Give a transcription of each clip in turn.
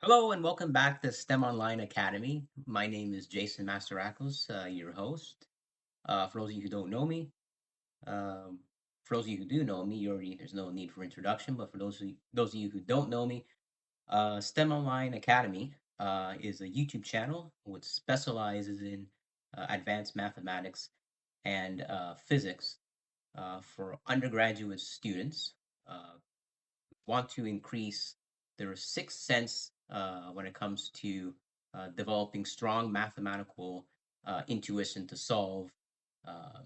Hello and welcome back to STEM Online Academy. My name is Jason Masterakos, your host. For those of you who don't know me, um, for those of you who do know me, there's no need for introduction. But for those of you who don't know me, STEM Online Academy is a YouTube channel which specializes in advanced mathematics and physics for undergraduate students. Want to increase their sixth sense when it comes to developing strong mathematical intuition to solve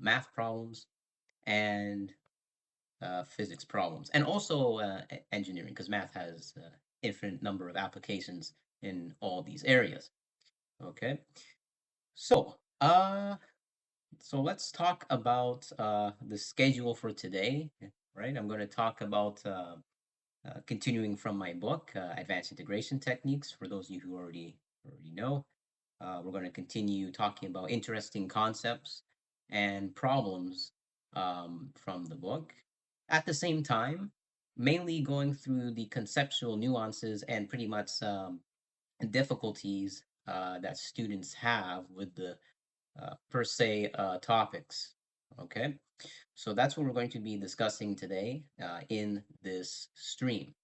math problems and physics problems, and also engineering, because math has infinite number of applications in all these areas. Okay, so let's talk about the schedule for today. Right, I'm going to talk about continuing from my book, Advanced Integration Techniques, for those of you who already know. We're going to continue talking about interesting concepts and problems from the book. At the same time, mainly going through the conceptual nuances and pretty much difficulties that students have with the per se topics. Okay, so that's what we're going to be discussing today in this stream.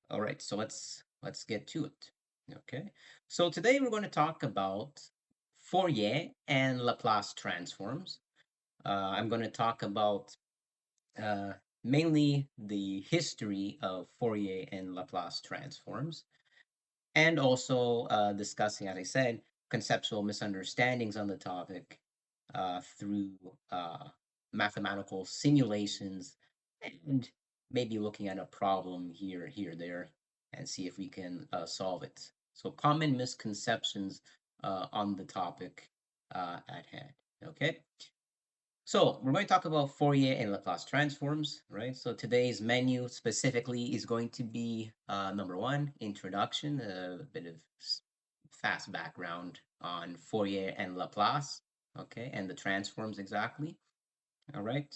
All right, so let's get to it. Okay, so today we're going to talk about Fourier and Laplace transforms. I'm going to talk about uh, mainly the history of Fourier and Laplace transforms, and also discussing, as I said, conceptual misunderstandings on the topic through uh, mathematical simulations, and maybe looking at a problem here, there, and see if we can solve it. So common misconceptions on the topic at hand. Okay. So we're going to talk about Fourier and Laplace transforms, right? So today's menu specifically is going to be number one, introduction, a bit of fast background on Fourier and Laplace, okay, and the transforms exactly. All right.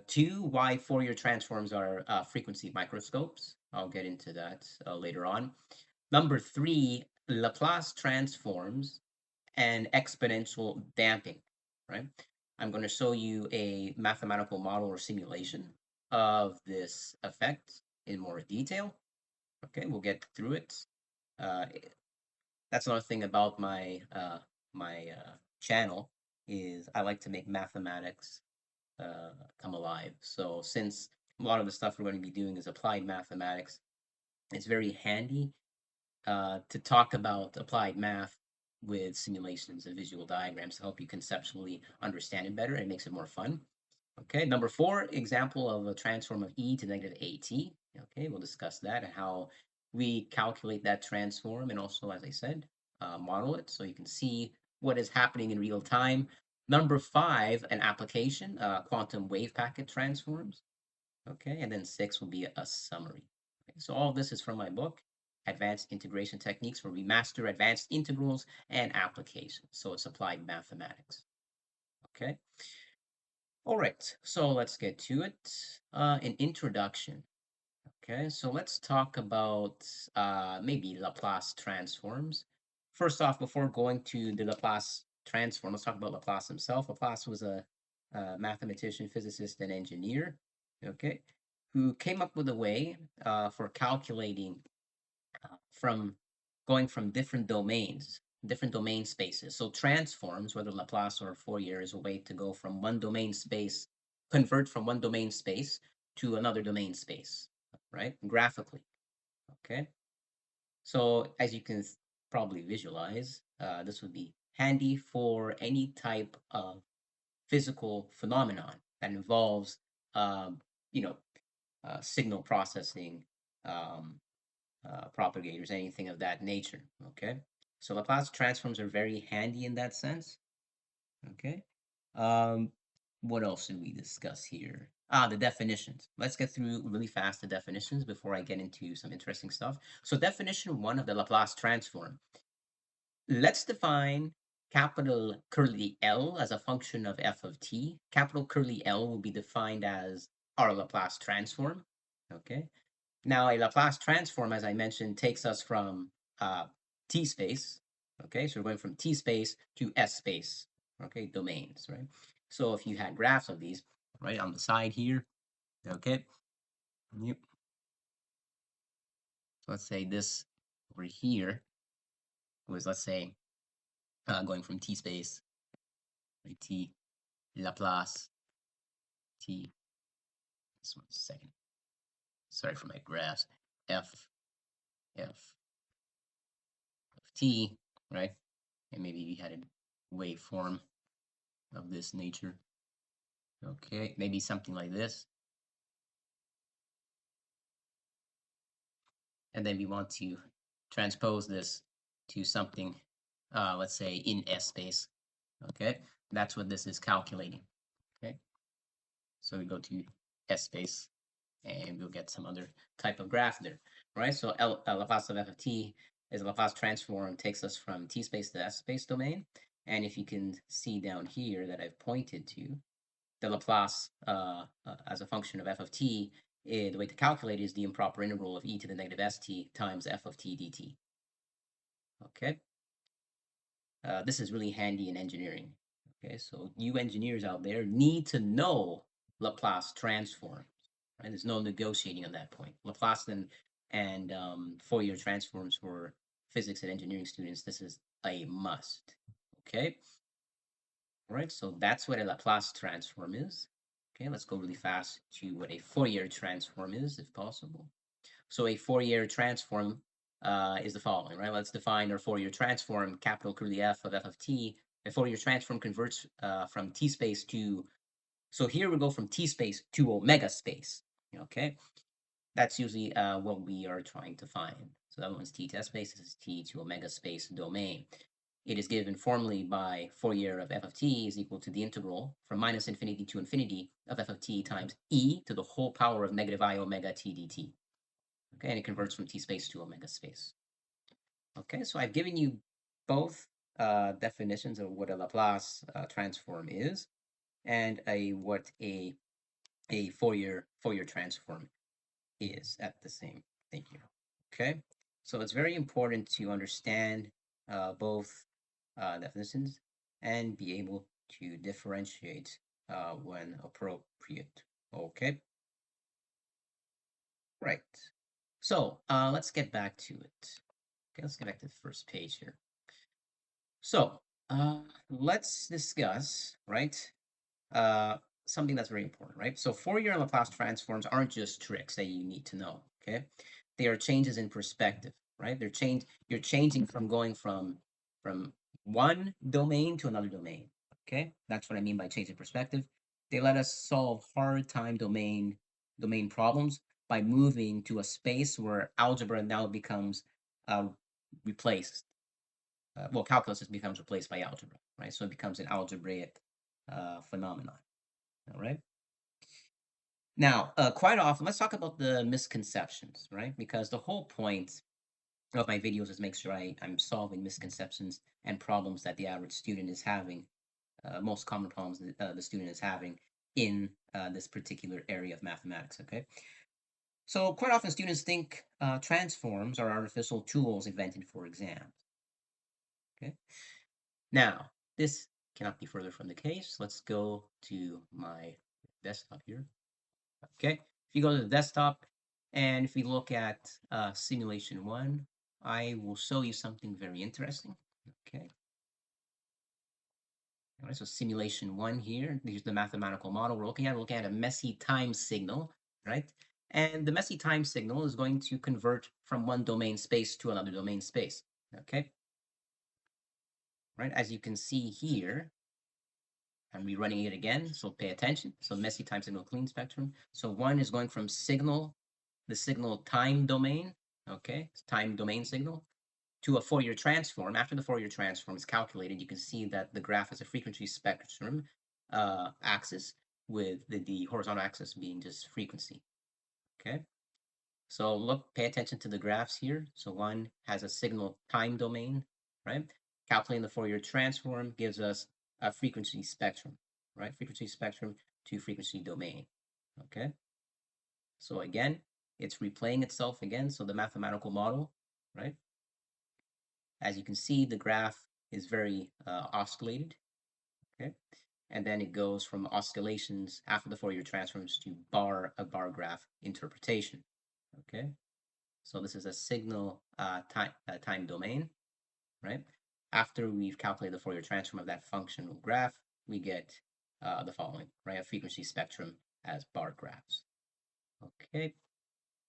Two, why Fourier transforms are frequency microscopes. I'll get into that later on. Number three, Laplace transforms and exponential damping, right? I'm going to show you a mathematical model or simulation of this effect in more detail. Okay, we'll get through it. Uh, that's another thing about my channel is I like to make mathematics uh, come alive. So since a lot of the stuff we're going to be doing is applied mathematics, it's very handy to talk about applied math with simulations and visual diagrams to help you conceptually understand it better, and it makes it more fun. Okay, number four, example of a transform of e to negative at. Okay, we'll discuss that and how we calculate that transform, and also, as I said, model it so you can see what is happening in real time. Number five, an application, quantum wavepacket transforms. Okay, and then six will be a summary. Okay, so all of this is from my book, Advanced Integration Techniques, where we master advanced integrals and applications. So it's applied mathematics. Okay. All right, so let's get to it. An introduction. Okay, so let's talk about maybe Laplace transforms. First off, before going to the Laplace transform, let's talk about Laplace himself. Laplace was a mathematician, physicist, and engineer, okay, who came up with a way for calculating from going from different domain spaces. So transforms, whether Laplace or Fourier, is a way to go from one domain space, convert from one domain space to another domain space, right? Graphically, okay? So as you can probably visualize, this would be handy for any type of physical phenomenon that involves, um, you know, signal processing, um, propagators, anything of that nature. Okay, so Laplace transforms are very handy in that sense. Okay, um, what else should we discuss here? The definitions. Let's get through really fast the definitions before I get into some interesting stuff. So, definition one of the Laplace transform. Let's define capital curly L as a function of f of t. Capital curly L will be defined as our Laplace transform. Okay, Now, a Laplace transform, as I mentioned, takes us from T space. Okay, so we're going from T space to S space. Okay, domains, right? So if you had graphs of these, right, on the side here, okay, yep. So let's say this over here was, let's say, going from T space, right, T Laplace T. Just one second. Sorry for my graphs. F F of T, right? And maybe we had a waveform of this nature. Okay, maybe something like this. And then we want to transpose this to something, let's say in S space. Okay, that's what this is calculating. Okay, so we go to S space and we'll get some other type of graph there, right? So Laplace of f of t is a Laplace transform, takes us from T space to S space domain. And if you can see down here that I've pointed to, the Laplace as a function of f of t, the way to calculate is the improper integral of e to the negative st times f of t dt. Okay, this is really handy in engineering. Okay, so you engineers out there need to know Laplace transforms. Right? There's no negotiating on that point. Laplace and Fourier transforms for physics and engineering students. This is a must. Okay, all right. So that's what a Laplace transform is. Okay, let's go really fast to what a Fourier transform is, if possible. So a Fourier transform is the following, right? Let's define our Fourier transform, capital curly F of f of t. A Fourier transform converts from T space to, so here we go from T space to omega space, okay? That's usually what we are trying to find. So that one's T to S space, this is T to omega space domain. It is given formally by Fourier of f of t is equal to the integral from minus infinity to infinity of f of t times e to the whole power of negative I omega t dt. Okay, and it converts from T space to omega space. Okay, so I've given you both definitions of what a Laplace transform is and what a Fourier transform is at the same thing here. Okay, so it's very important to understand both definitions and be able to differentiate when appropriate. Okay, right. So let's get back to it. Okay, let's get back to the first page here. So let's discuss, right, uh, something that's very important, right? So Fourier and Laplace transforms aren't just tricks that you need to know, okay? They are changes in perspective, right? You're changing from going from one domain to another domain, okay? That's what I mean by changing perspective. They let us solve hard time domain problems by moving to a space where algebra now becomes uh, replaced. Well, calculus just becomes replaced by algebra, right? So it becomes an algebraic phenomenon. All right. Now, quite often, let's talk about the misconceptions, right? Because the whole point of my videos is make sure I'm solving misconceptions and problems that the average student is having, most common problems that the student is having in this particular area of mathematics, okay? So quite often students think transforms are artificial tools invented for exams, okay? Now, this cannot be further from the case. Let's go to my desktop here. Okay, if you go to the desktop and if we look at simulation one, I will show you something very interesting. Okay, all right, so simulation one here, here's the mathematical model we're looking at a messy time signal, right? And the messy time signal is going to convert from one domain space to another domain space, okay? Right, as you can see here, I'm rerunning it again, so pay attention. So messy time signal clean spectrum. So one is going from the signal time domain, okay, time domain signal, to a Fourier transform. After the Fourier transform is calculated, you can see that the graph has a frequency spectrum axis with the horizontal axis being just frequency, okay? So look, pay attention to the graphs here. So one has a signal time domain, right? Calculating the Fourier transform gives us a frequency spectrum, right? Frequency spectrum to frequency domain, okay? So again, it's replaying itself again. So the mathematical model, right? As you can see, the graph is very oscillated, okay? And then it goes from oscillations after the Fourier transforms to a bar graph interpretation, okay? So this is a signal time domain, right? After we've calculated the Fourier transform of that functional graph, we get the following, right? A frequency spectrum as bar graphs. Okay,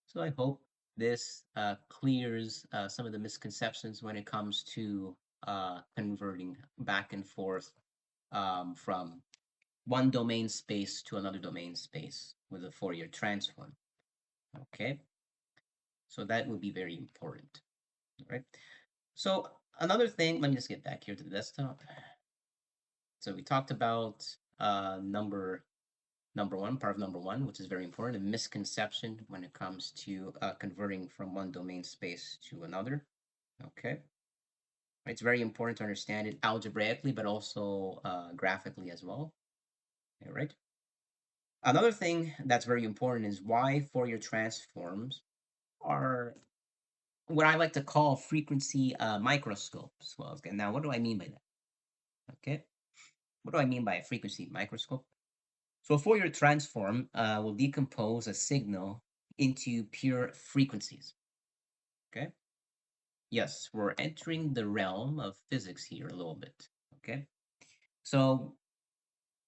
so I hope this clears some of the misconceptions when it comes to converting back and forth from one domain space to another domain space with a Fourier transform. Okay, so that would be very important, right? So another thing, let me just get back here to the desktop. So we talked about number one, part of number one, which is very important, a misconception when it comes to converting from one domain space to another. Okay. It's very important to understand it algebraically, but also graphically as well. All right. Another thing that's very important is why Fourier transforms are what I like to call frequency microscopes. Well, okay, now what do I mean by that? Okay. What do I mean by a frequency microscope? So a Fourier transform will decompose a signal into pure frequencies. Okay. Yes, we're entering the realm of physics here a little bit. Okay. So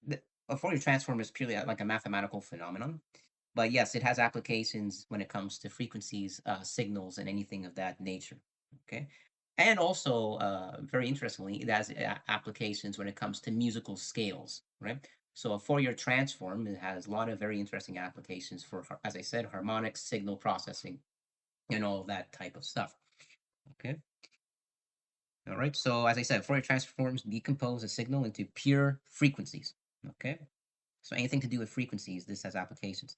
the, a Fourier transform is purely like a mathematical phenomenon. But yes, it has applications when it comes to frequencies, signals, and anything of that nature. Okay. And also, very interestingly, it has applications when it comes to musical scales, right? So a Fourier transform, it has a lot of very interesting applications for, as I said, harmonic signal processing and all that type of stuff. Okay. All right. So as I said, Fourier transforms decompose a signal into pure frequencies. Okay. So anything to do with frequencies, this has applications.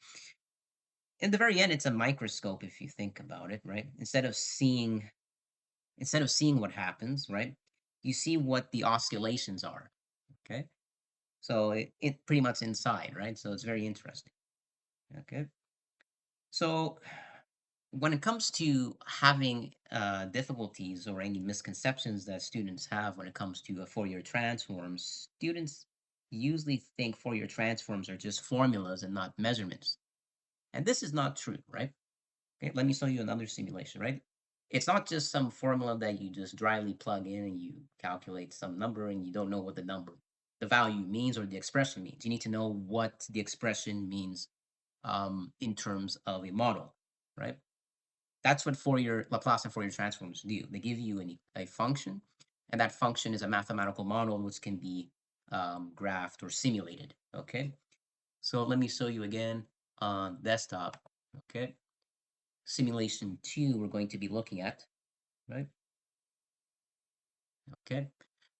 In the very end, it's a microscope if you think about it, right? Instead of seeing what happens, right? You see what the oscillations are. Okay. So it pretty much inside, right? So it's very interesting. Okay. So when it comes to having difficulties or any misconceptions that students have when it comes to Fourier transforms, students usually think Fourier transforms are just formulas and not measurements. And this is not true, right? Okay, let me show you another simulation, right? It's not just some formula that you just dryly plug in and you calculate some number and you don't know what the value means or the expression means. You need to know what the expression means in terms of a model, right? That's what Fourier Laplace and Fourier transforms do. They give you a function, and that function is a mathematical model which can be graphed or simulated. Okay, so let me show you again on desktop. Okay, simulation 2 we're going to be looking at, right? Okay,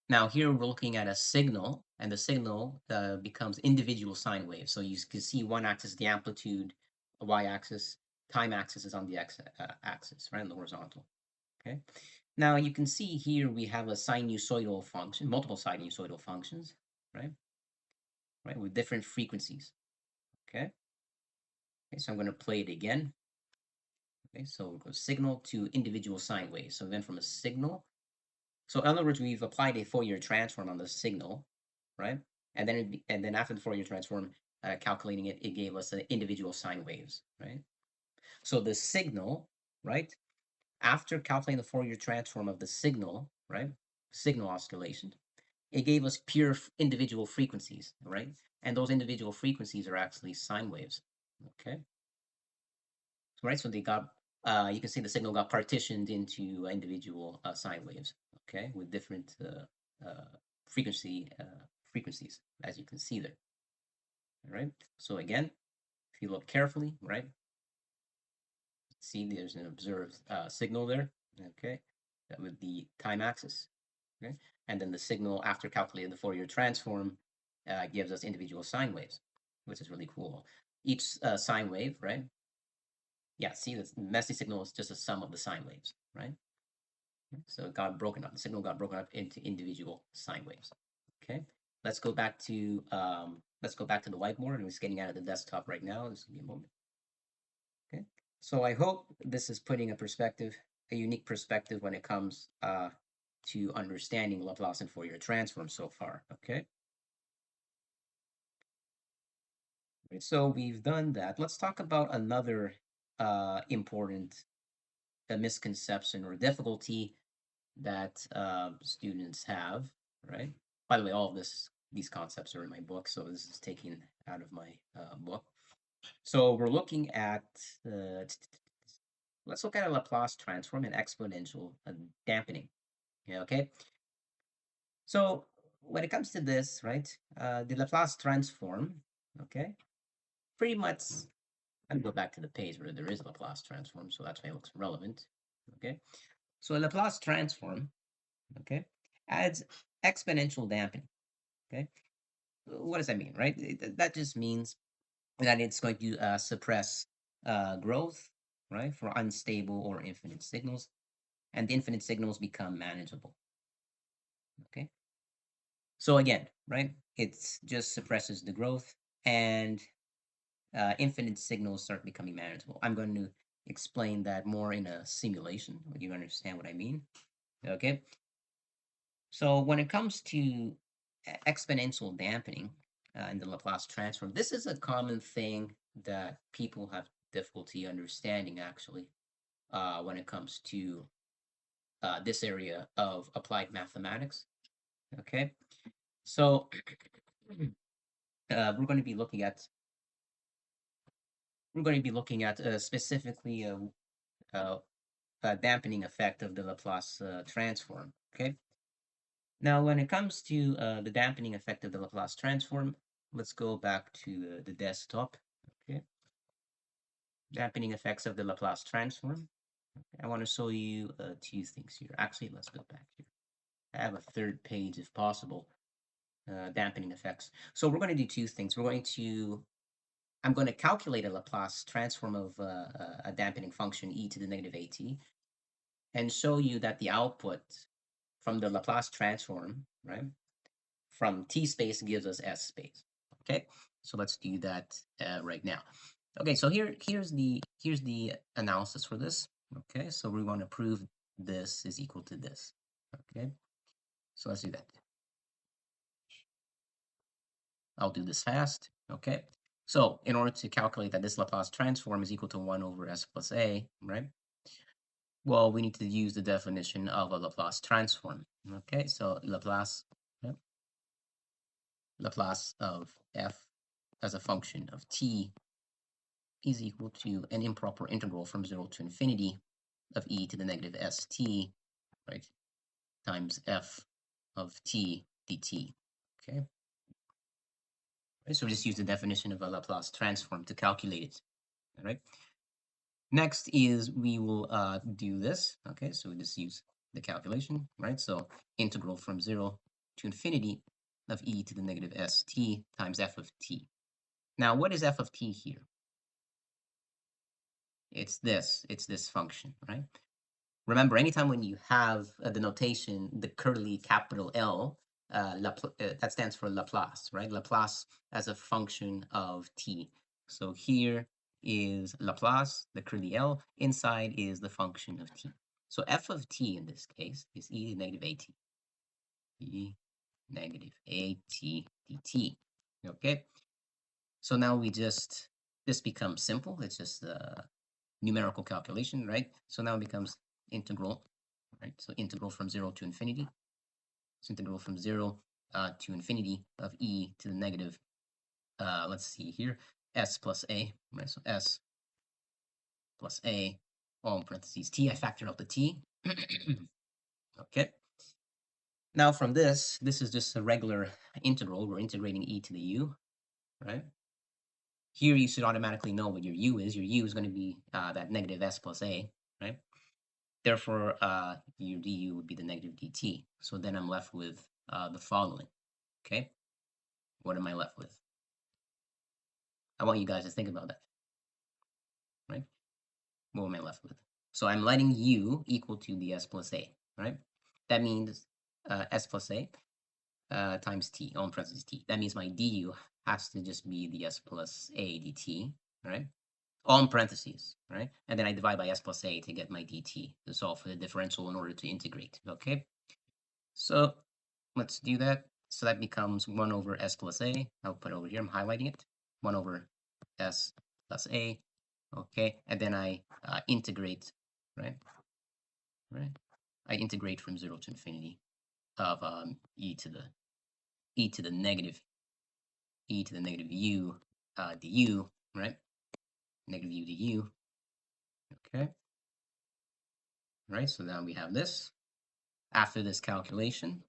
now here we're looking at a signal, and the signal becomes individual sine waves. So you can see one axis the amplitude, a y-axis, time axis is on the axis, right, on the horizontal. Okay, now you can see here we have a sinusoidal function, multiple sinusoidal functions, right? Right, with different frequencies. Okay, okay, so I'm going to play it again. Okay, so we go signal to individual sine waves. So then from a signal, so in other words, we've applied a Fourier transform on the signal, right? And then after the Fourier transform, calculating it, it gave us individual sine waves, right? So the signal, right? After calculating the Fourier transform of the signal, right? Signal oscillation, it gave us pure individual frequencies, right? And those individual frequencies are actually sine waves, okay? Right, so they got, you can see the signal got partitioned into individual sine waves, okay, with different frequency frequencies, as you can see there, all right? So again, if you look carefully, right, see there's an observed signal there, okay, that with the time axis, okay, and then the signal after calculating the Fourier transform gives us individual sine waves, which is really cool. Each sine wave, right? Yeah, see, the messy signal is just a sum of the sine waves, right? So it got broken up. The signal got broken up into individual sine waves. Okay, let's go back to the whiteboard. I'm just getting out of the desktop right now. This will be a moment. Okay, So I hope this is putting a unique perspective when it comes to understanding Laplace and Fourier transform so far. Okay, so we've done that. Let's talk about another important misconception or difficulty that students have. Right. By the way, all of these concepts are in my book, so this is taken out of my book. So we're looking at uh, let's look at a Laplace transform and exponential dampening. Yeah, okay. So when it comes to this, right, the Laplace transform, okay, pretty much, I'm gonna go back to the page where there is a Laplace transform, so that's why it looks relevant. Okay. So a Laplace transform, okay, adds exponential dampening. Okay. What does that mean, right? That just means that it's going to suppress growth, right, for unstable or infinite signals, and the infinite signals become manageable. Okay. So again, right, it just suppresses the growth and infinite signals start becoming manageable. I'm going to explain that more in a simulation. You understand what I mean? Okay. So when it comes to exponential dampening in the Laplace transform, this is a common thing that people have difficulty understanding actually when it comes to this area of applied mathematics. Okay. So we're going to be looking at specifically uh, a dampening effect of the Laplace transform. Okay. Now, when it comes to the dampening effect of the Laplace transform, let's go back to the desktop. Okay. Dampening effects of the Laplace transform. I want to show you two things here. Actually, let's go back here. I have a third page if possible. Dampening effects. So we're going to do two things. I'm going to calculate a Laplace transform of a dampening function e to the negative at and show you that the output from the Laplace transform, right, from T space gives us S space. Okay, so let's do that right now. Okay, so here's the analysis for this. Okay, so we want to prove this is equal to this. Okay, so let's do that. I'll do this fast. Okay, so in order to calculate that this Laplace transform is equal to 1 over S plus A, right? Well, we need to use the definition of a Laplace transform. Okay, so yep, Laplace of f as a function of t is equal to an improper integral from 0 to infinity of e to the negative st, right, times f of t dt. Okay, right, so we just use the definition of a Laplace transform to calculate it. All right. Next is we will do this. Okay, so we just use the calculation, right? So integral from 0 to infinity of e to the negative st times f of t. Now, what is f of t here? It's this function, right? Remember, anytime when you have the notation, the curly capital L, that stands for Laplace, right? Laplace as a function of t. So here is Laplace, the curly L. Inside is the function of t. So f of t in this case is e to the negative at. E negative at dt. Okay. So now this becomes simple. It's just a numerical calculation, right? So now it becomes integral, right? So integral from 0 to infinity. So integral from 0 to infinity of e to the negative, let's see here, s plus a, right? So s plus a, all in parentheses t. I factored out the t. Okay. Now from this is just a regular integral. We're integrating e to the u, right? Here you should automatically know what your u is. Your u is going to be that negative s plus a, right? Therefore, your du would be the negative dt. So then I'm left with the following. Okay, what am I left with? I want you guys to think about that, right? What am I left with? So I'm letting u equal to the s plus a, right? That means s plus a times t, all in parentheses t. That means my du has to just be the s plus a dt, right? all in parentheses, right? And then I divide by s plus a to get my dt, to solve for the differential in order to integrate, okay? So let's do that. So that becomes 1 over s plus a. I'll put it over here, I'm highlighting it. 1 over s plus a, okay? And then I integrate, right? Right? I integrate from 0 to infinity of e to the negative u du, right? Negative u du, okay? Right, so now we have this. After this calculation,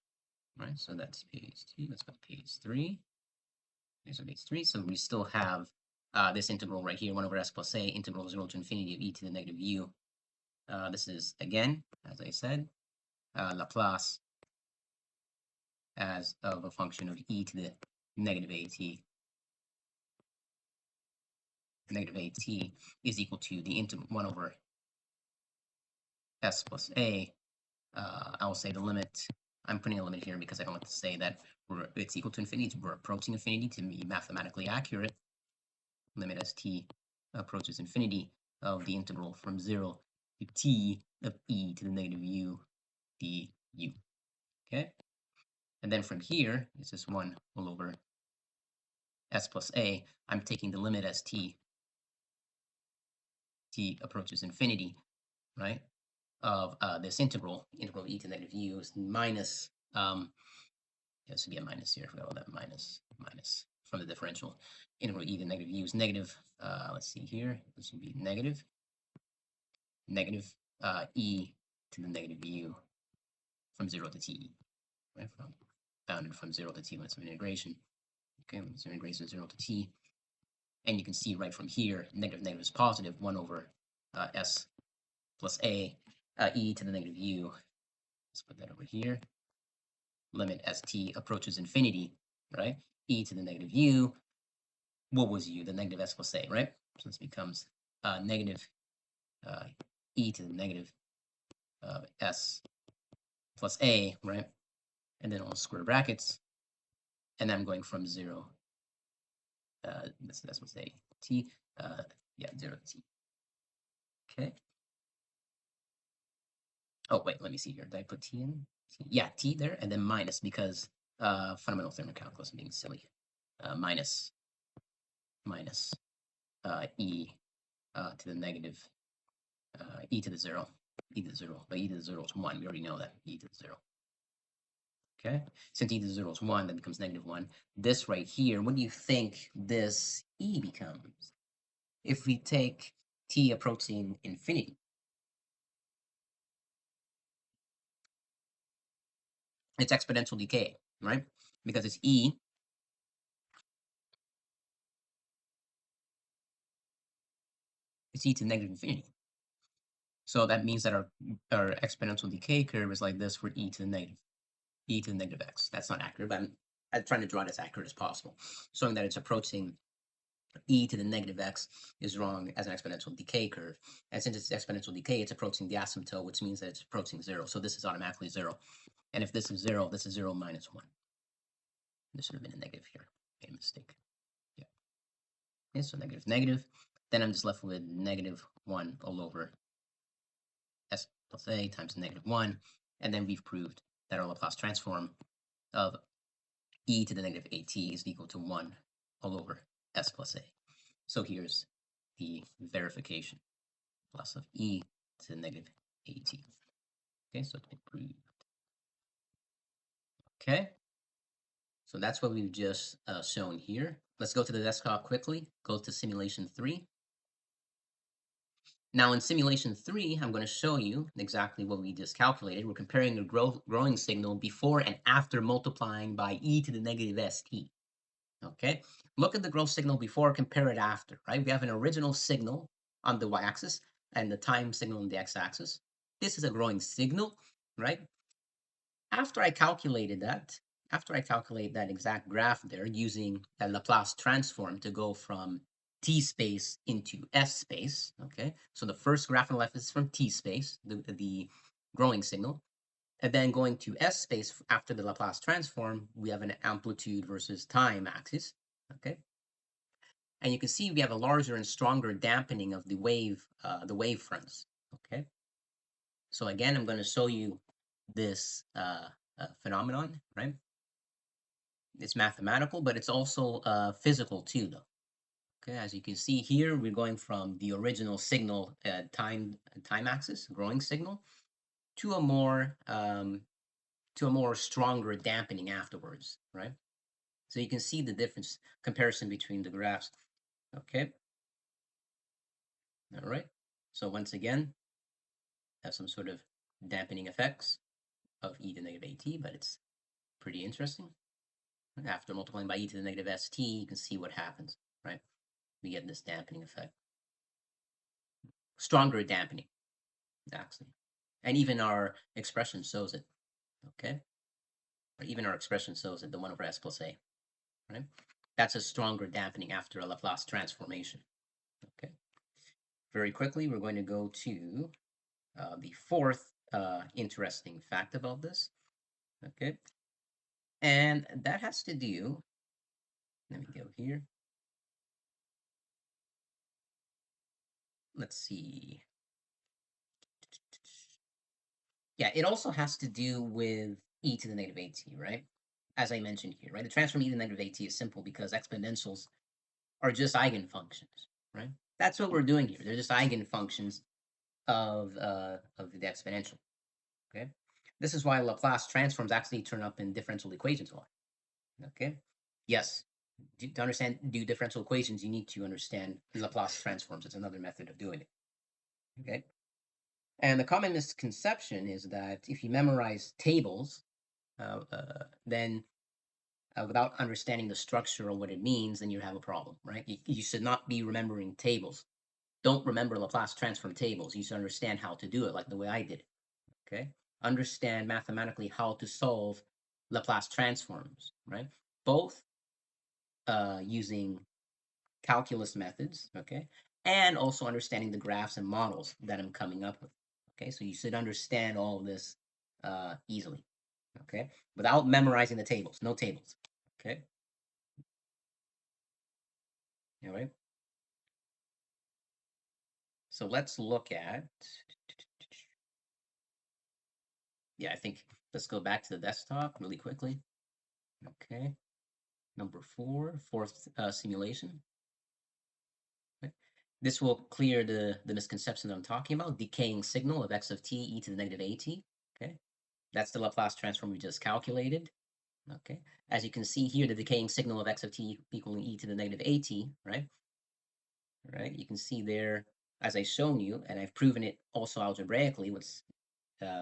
right, so that's page 2, let's go to page 3. There's page 3, so we still have this integral right here, 1 over s plus a, integral 0 to infinity of e to the negative u. This is, again, as I said, Laplace as of a function of e to the negative at. Negative at is equal to the 1 over s plus a. I will say the limit, I'm putting a limit here because I don't like to say that it's equal to infinity. We're approaching infinity to be mathematically accurate. Limit as t approaches infinity of the integral from 0 to t of e to the negative u du. Okay? And then from here, it's just 1 all over s plus a. I'm taking the limit as t approaches infinity, right? Of this integral e to the negative u is minus, there should be a minus here, I forgot about that minus from the differential. Integral e to the negative u is negative, let's see here, this would be negative e to the negative u from 0 to t, right? Bounded from 0 to t limits of integration. Okay, limits of integration 0 to t. And you can see right from here, negative is positive, 1 over s plus a, e to the negative u. Let's put that over here. Limit as t approaches infinity, right? E to the negative u. What was u? The negative s plus a, right? So this becomes negative e to the negative s plus a, right? And then all square brackets. And then I'm going from 0. This is s plus a t. Yeah, 0 to t. Okay. Oh, wait, let me see here. Did I put t in? Yeah, t there, and then minus because fundamental thermocalculus, I'm being silly. Minus e to the negative e to the 0. E to the 0, but e to the 0 is 1. We already know that, e to the 0. Okay, since e to the 0 is 1, that becomes negative 1. This right here, what do you think this e becomes? If we take t approaching infinity, it's exponential decay, right? Because it's e to negative infinity. So that means that our exponential decay curve is like this for e to the negative x. That's not accurate, but I'm trying to draw it as accurate as possible, showing that it's approaching e to the negative x is wrong as an exponential decay curve. And since it's exponential decay, it's approaching the asymptote, which means that it's approaching 0. So this is automatically 0. And if this is 0, this is 0 minus 1. This should have been a negative here. Made a mistake. Yeah. Okay, so negative. Then I'm just left with negative 1 all over s plus a times negative 1. And then we've proved that our Laplace transform of e to the negative at is equal to 1 all over s plus a. So here's the verification. Plus of e to the negative at. Okay, so it's been proved. Okay, so that's what we've just shown here. Let's go to the desktop quickly. Go to simulation 3. Now in simulation 3, I'm going to show you exactly what we just calculated. We're comparing a growing signal before and after multiplying by e to the negative st. Okay, look at the growth signal before, compare it after, right? We have an original signal on the y-axis and the time signal on the x-axis. This is a growing signal, right? After I calculate that exact graph there using a Laplace transform to go from t space into s space, okay? So the first graph on the left is from t space, the growing signal. And then going to s space after the Laplace transform, we have an amplitude versus time axis, okay? And you can see we have a larger and stronger dampening of the wave fronts. Okay. So again, I'm going to show you this phenomenon, right? It's mathematical, but it's also physical too, though. Okay, as you can see here, we're going from the original signal time axis, growing signal, to a more stronger dampening afterwards, right? So you can see the difference comparison between the graphs. Okay, all right. So once again, have some sort of dampening effects of e to the negative at, but it's pretty interesting. After multiplying by e to the negative st, you can see what happens, right? We get this dampening effect. Stronger dampening, actually. And even our expression shows it, okay? Or even our expression shows it, the 1 over s plus a, right? That's a stronger dampening after a Laplace transformation, okay? Very quickly, we're going to go to the fourth interesting fact about this, okay? And that has to do, let me go here. Let's see. Yeah, it also has to do with e to the negative at, right? As I mentioned here, right? The transform e to the negative at is simple because exponentials are just eigenfunctions, right? That's what we're doing here. They're just eigenfunctions of the exponential, okay? This is why Laplace transforms actually turn up in differential equations a lot, okay? Yes, to understand do differential equations, you need to understand Laplace transforms. It's another method of doing it, okay? And the common misconception is that if you memorize tables, then without understanding the structure or what it means, then you have a problem, right? You should not be remembering tables. Don't remember Laplace transform tables. You should understand how to do it, like the way I did it, okay? Understand mathematically how to solve Laplace transforms, right? Both using calculus methods, okay? And also understanding the graphs and models that I'm coming up with, okay? So you should understand all of this easily, okay? Without memorizing the tables, no tables, okay? All right. So let's look at, yeah, I think let's go back to the desktop really quickly. Okay. Number fourth simulation. Okay. This will clear the misconception that I'm talking about, decaying signal of x of t e to the negative at. Okay. That's the Laplace transform we just calculated. Okay. As you can see here, the decaying signal of x of t equaling e to the negative at, right? Right. You can see there, as I've shown you, and I've proven it also algebraically, what's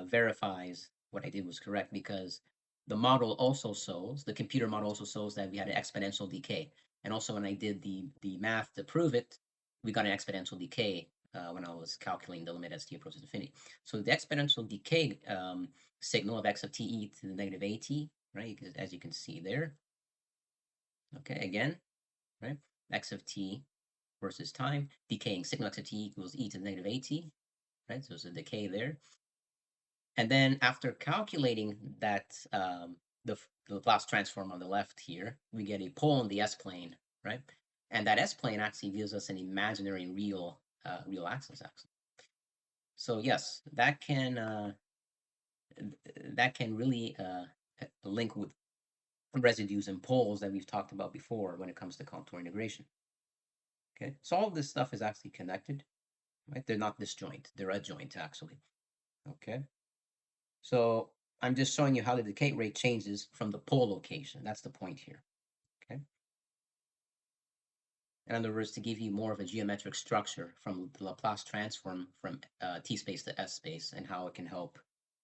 verifies what I did was correct because the model also shows, the computer model also shows that we had an exponential decay. And also when I did the math to prove it, we got an exponential decay when I was calculating the limit as t approaches infinity. So the exponential decay signal of x of t e to the negative at, right, as you can see there. Okay, again, right, x of t versus time, decaying signal x of t equals e to the negative at, right, so there's a decay there. And then after calculating that, the Laplace transform on the left here, we get a pole in the S-plane, right? And that S-plane actually gives us an imaginary and real axis, actually. So yes, that can really link with residues and poles that we've talked about before when it comes to contour integration. Okay, so all of this stuff is actually connected, right? They're not disjoint; they're adjoint, actually. Okay. So I'm just showing you how the decay rate changes from the pole location. That's the point here, okay? In other words, to give you more of a geometric structure from the Laplace transform from T space to S space and how it can help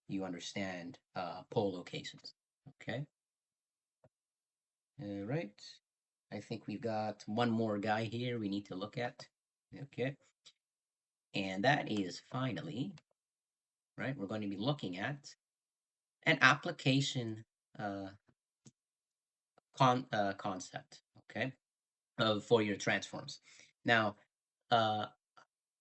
you understand pole locations, okay? All right. I think we've got one more guy here we need to look at, okay? And that is finally, right, we're going to be looking at an application uh, concept, okay, of Fourier transforms. Now, uh,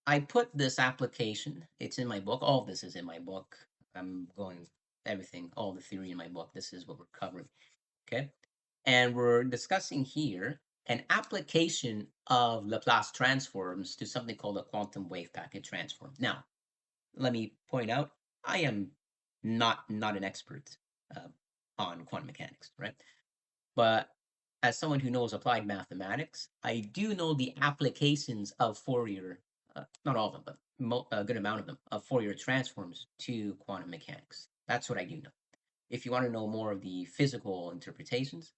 I put this application, it's in my book. All of this is in my book. I'm going everything, all the theory in my book. This is what we're covering, okay? And we're discussing here an application of Laplace transforms to something called a quantum wavepacket transform. Now, let me point out, I am not an expert uh, on quantum mechanics, right? But as someone who knows applied mathematics, I do know the applications of Fourier, not all of them, but a good amount of them, of Fourier transforms to quantum mechanics. That's what I do know. If you want to know more of the physical interpretations,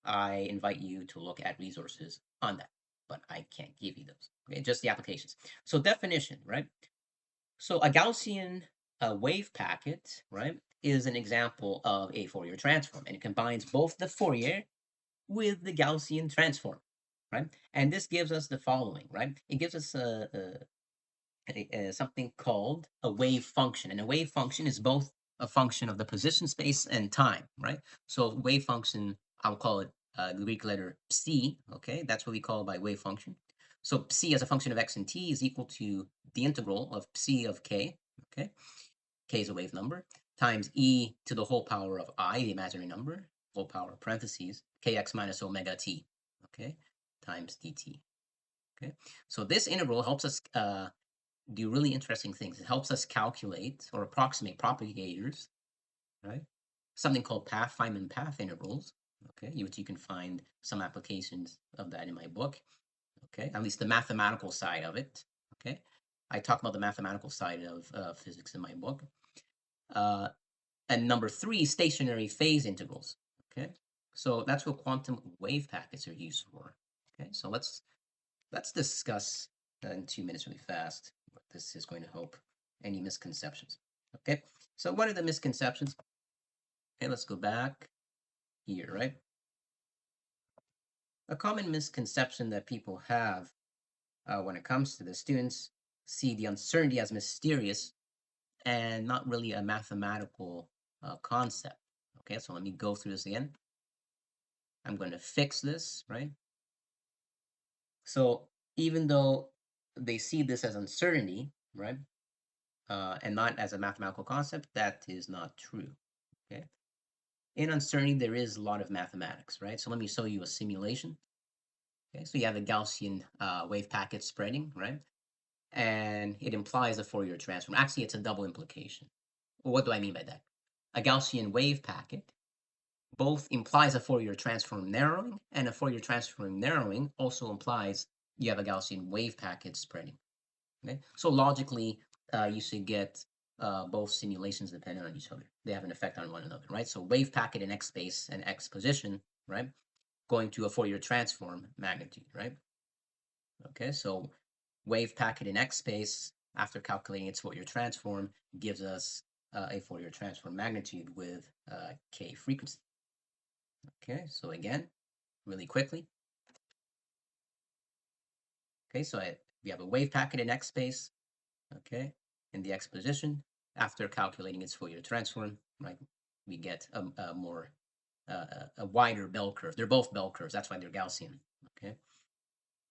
I invite you to look at resources on that, but I can't give you those. Okay, just the applications. So definition, right? So a Gaussian wave packet, right, is an example of a Fourier transform, and it combines both the Fourier with the Gaussian transform, right? And this gives us the following, right? It gives us something called a wave function, and a wave function is both a function of the position space and time, right? So wave function, I'll call it the Greek letter psi, okay? That's what we call by wave function. So psi as a function of x and t is equal to the integral of psi of k, okay? K is a wave number, times e to the whole power of I, the imaginary number, whole power, parentheses, kx minus omega t, okay, times dt, okay? So this integral helps us do really interesting things. It helps us calculate or approximate propagators, right? Something called Feynman path integrals, okay, which you can find some applications of that in my book, okay, at least the mathematical side of it, okay. I talk about the mathematical side of physics in my book. And number three, stationary phase integrals, okay. So that's what quantum wave packets are used for, okay. So let's discuss in 2 minutes really fast what this is going to help any misconceptions. Okay, so what are the misconceptions? Okay, let's go back here, right? A common misconception that people have when it comes to the students see the uncertainty as mysterious and not really a mathematical concept. Okay, so let me go through this again. I'm going to fix this, right? So even though they see this as uncertainty, right? And not as a mathematical concept, that is not true. Okay. In uncertainty, there is a lot of mathematics, right? So let me show you a simulation. Okay, so you have a Gaussian wave packet spreading, right? And it implies a Fourier transform. Actually, it's a double implication. Well, what do I mean by that? A Gaussian wave packet both implies a Fourier transform narrowing, and a Fourier transform narrowing also implies you have a Gaussian wave packet spreading. Okay? So logically, you should get both simulations dependent on each other. They have an effect on one another, right? So wave packet in x space and x position, right? Going to a Fourier transform magnitude, right? Okay, so wave packet in x space, after calculating its Fourier transform, gives us a Fourier transform magnitude with k frequency. Okay, so again, really quickly. Okay, so we have a wave packet in x space, okay, in the x position. After calculating its Fourier transform, right, we get a wider bell curve. They're both bell curves. That's why they're Gaussian. Okay,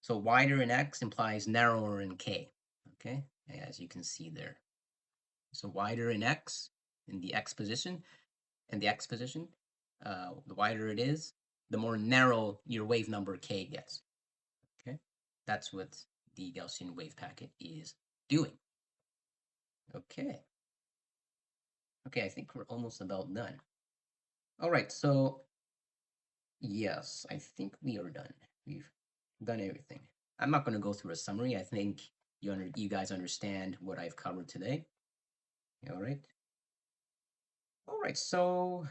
so wider in x implies narrower in k. Okay, as you can see there. So wider in x in the x position, and the x position, the wider it is, the more narrow your wave number k gets. Okay, that's what the Gaussian wave packet is doing. Okay. Okay, I think we're almost about done. All right, so yes, I think we are done. We've done everything. I'm not going to go through a summary. I think you guys understand what I've covered today. All right. All right, so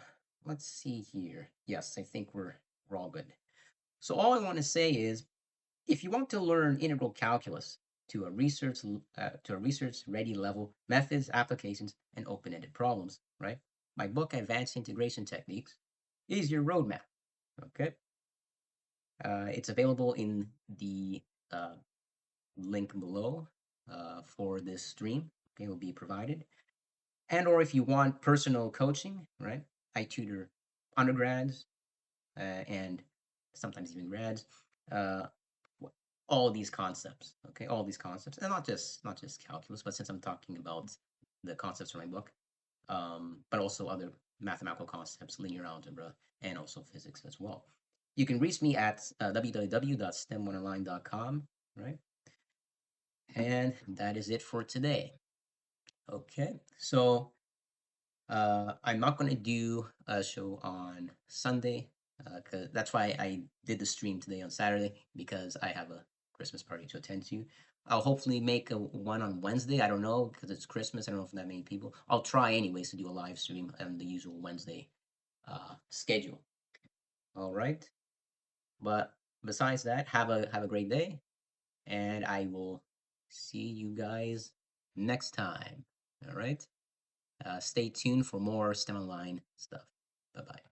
let's see here. Yes, I think we're all good. So all I want to say is, if you want to learn integral calculus to a research ready level, methods, applications, and open-ended problems, right? My book, Advanced Integration Techniques, is your roadmap. Okay. It's available in the uh, link below for this stream. Okay, will be provided. And or if you want personal coaching, right? I tutor undergrads and sometimes even grads. Uh, all these concepts, okay, all these concepts, and not just calculus, but since I'm talking about the concepts from my book, but also other mathematical concepts, linear algebra, and also physics as well. You can reach me at www.stem1online.com, right? And that is it for today. Okay, so I'm not going to do a show on Sunday because that's why I did the stream today on Saturday because I have a Christmas party to attend to. I'll hopefully make a one on Wednesday. I don't know because it's Christmas. I don't know if that many people. I'll try anyways to do a live stream on the usual Wednesday schedule. All right. But besides that, have a great day, and I will see you guys next time. All right. Stay tuned for more STEM Online stuff. Bye bye.